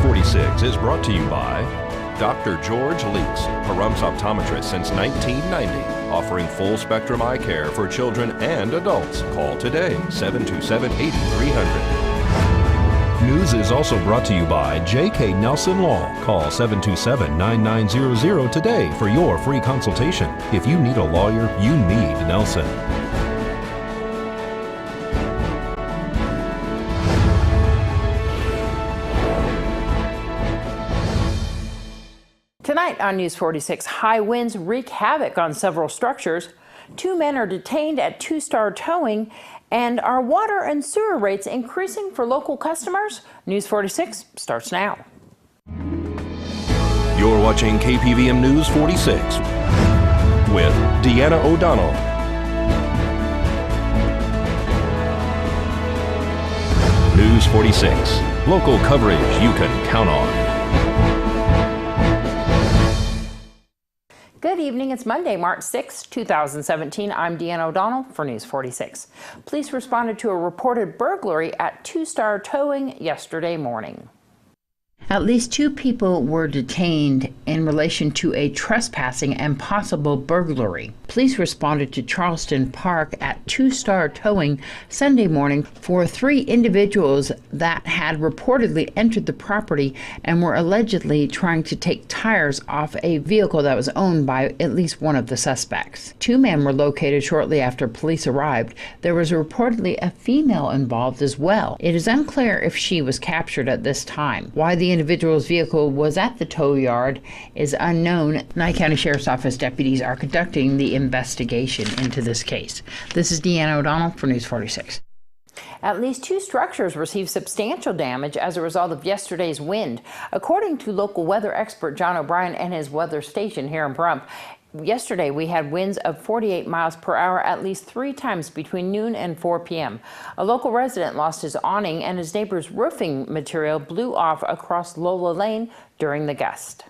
46 is brought to you by Dr. George Leeks, Pahrumps optometrist since 1990, offering full-spectrum eye care for children and adults. Call today, 727-8300. News is also brought to you by J.K. Nelson Law. Call 727-9900 today for your free consultation. If you need a lawyer, you need Nelson. Tonight on News 46, high winds wreak havoc on several structures. 2 men are detained at Two Star Towing, and are water and sewer rates increasing for local customers? News 46 starts now. You're watching KPVM News 46 with Deanna O'Donnell. News 46, local coverage you can count on. Good evening. It's Monday, March 6, 2017. I'm Deanna O'Donnell for News 46. Police responded to a reported burglary at Two Star Towing yesterday morning. At least 2 people were detained in relation to a trespassing and possible burglary. Police responded to Charleston Park at Two Star Towing Sunday morning for 3 individuals that had reportedly entered the property and were allegedly trying to take tires off a vehicle that was owned by at least one of the suspects. 2 men were located shortly after police arrived. There was reportedly a female involved as well. It is unclear if she was captured at this time. Why the individual's vehicle was at the tow yard is unknown. Nye County Sheriff's Office deputies are conducting the investigation into this case. This is Deanna O'Donnell for News 46. At least 2 structures received substantial damage as a result of yesterday's wind. According to local weather expert John O'Brien and his weather station here in Pahrump, yesterday we had winds of 48 miles per hour at least 3 times between noon and 4 p.m. A local resident lost his awning and his neighbor's roofing material blew off across Lola Lane during the gust.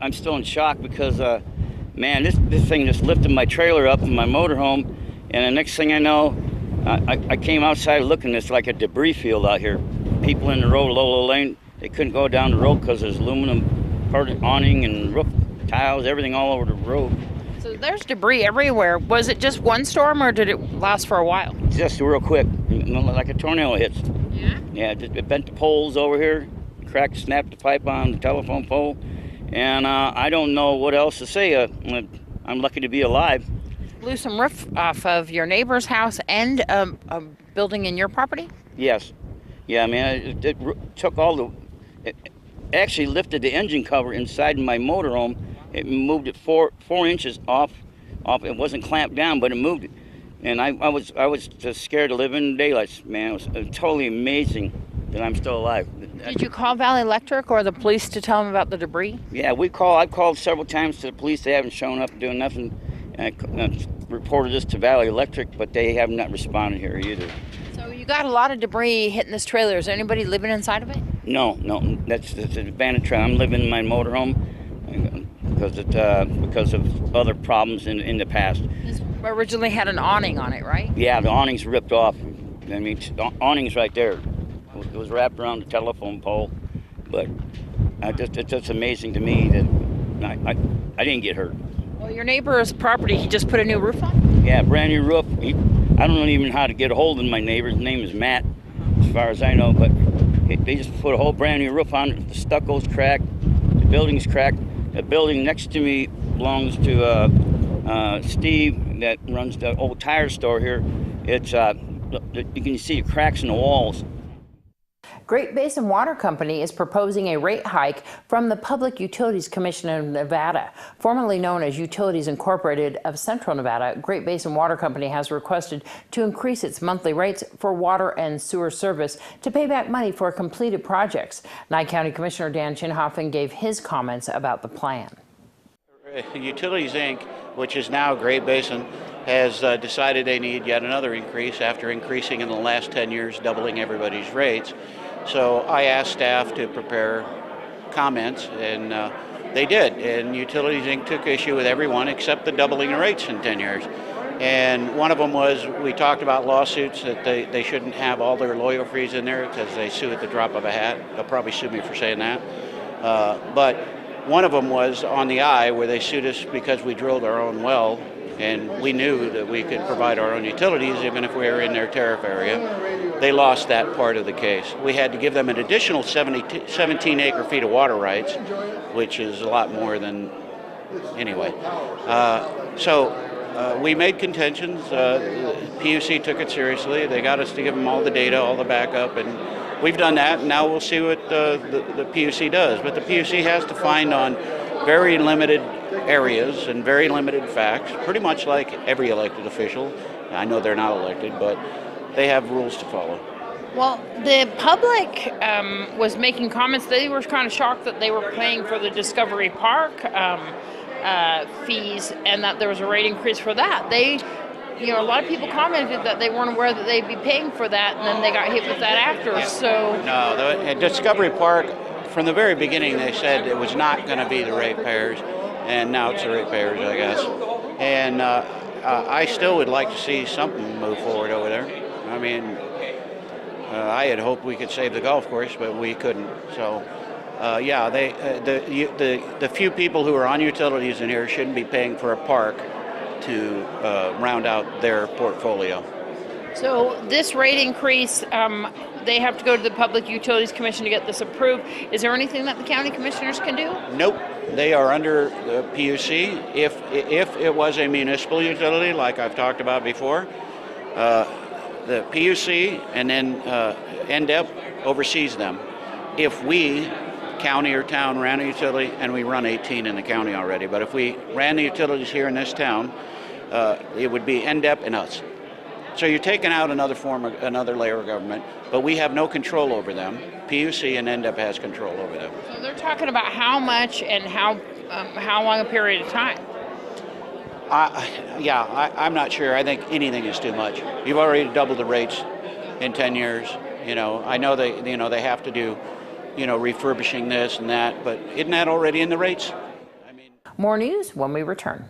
I'm still in shock because, man, this thing just lifted my trailer up in my motorhome, and the next thing I know, I came outside looking, it's like a debris field out here. People in the road, Lola Lane, they couldn't go down the road because there's aluminum part of awning and roof tiles, everything all over the road. So there's debris everywhere. Was it just one storm or did it last for a while? Just real quick, like a tornado hits. Yeah? Yeah, it bent the poles over here, cracked, snapped the pipe on the telephone pole, and I don't know what else to say. I'm lucky to be alive. Blew some roof off of your neighbor's house and a building in your property? Yes. Yeah, man, it took all the... It actually lifted the engine cover inside my motorhome. It moved it 4 inches off. It wasn't clamped down, but it moved it. And I was just scared to live in the daylight, man. It was totally amazing that I'm still alive. Did you call Valley Electric or the police to tell them about the debris? Yeah, I've called several times to the police. They haven't shown up doing nothing. And I reported this to Valley Electric, but they have not responded here either. So you got a lot of debris hitting this trailer. Is there anybody living inside of it? No. That's an abandoned trailer. I'm living in my motorhome because of other problems in the past. This originally had an awning on it, right? Yeah, the awning's ripped off. I mean, the awning's right there. It was wrapped around the telephone pole, but it's just amazing to me that I didn't get hurt. Well, your neighbor's property, he just put a new roof on? Yeah, brand new roof. I don't know even how to get a hold of my neighbor. His name is Matt, as far as I know, but they just put a whole brand new roof on it. The stucco's cracked, the building's cracked. The building next to me belongs to Steve that runs the old tire store here. It's you can see the cracks in the walls. Great Basin Water Company is proposing a rate hike from the Public Utilities Commission of Nevada. Formerly known as Utilities Incorporated of Central Nevada, Great Basin Water Company has requested to increase its monthly rates for water and sewer service to pay back money for completed projects. Nye County Commissioner Dan Chinhoffen gave his comments about the plan. Utilities Inc., which is now Great Basin, has decided they need yet another increase after increasing in the last 10 years, doubling everybody's rates. So I asked staff to prepare comments, and they did. And Utilities Inc. took issue with everyone except the doubling of rates in 10 years. And one of them was, we talked about lawsuits, that they shouldn't have all their lawyer fees in there because they sue at the drop of a hat. They'll probably sue me for saying that. But one of them was on the I, where they sued us because we drilled our own well, and we knew that we could provide our own utilities even if we were in their tariff area. They lost that part of the case. We had to give them an additional 17 acre feet of water rights, which is a lot more than, anyway. We made contentions. PUC took it seriously. They got us to give them all the data, all the backup, and we've done that. And now we'll see what the PUC does. But the PUC has to find on very limited areas and very limited facts, pretty much like every elected official. I know they're not elected, but they have rules to follow. Well, the public was making comments. They were kind of shocked that they were paying for the Discovery Park fees, and that there was a rate increase for that. A lot of people commented that they weren't aware that they'd be paying for that, and then they got hit with that after. Yeah. So no, the Discovery Park, from the very beginning, they said it was not going to be the ratepayers, and now it's the ratepayers, I guess. And I still would like to see something move forward over there. I mean, I had hoped we could save the golf course, but we couldn't. So. The few people who are on utilities in here shouldn't be paying for a park to round out their portfolio. So this rate increase, they have to go to the Public Utilities Commission to get this approved. Is there anything that the county commissioners can do? Nope. They are under the PUC. If it was a municipal utility, like I've talked about before, the PUC and then NDEP oversees them. If we, county or town, ran a utility, and we run 18 in the county already, but if we ran the utilities here in this town, it would be NDEP and us. So you're taking out another layer of government, but we have no control over them. PUC and NDEP has control over them. So they're talking about how much and how long a period of time? I'm not sure. I think anything is too much. You've already doubled the rates in 10 years. I know they have to do refurbishing this and that, but isn't that already in the rates? More news when we return.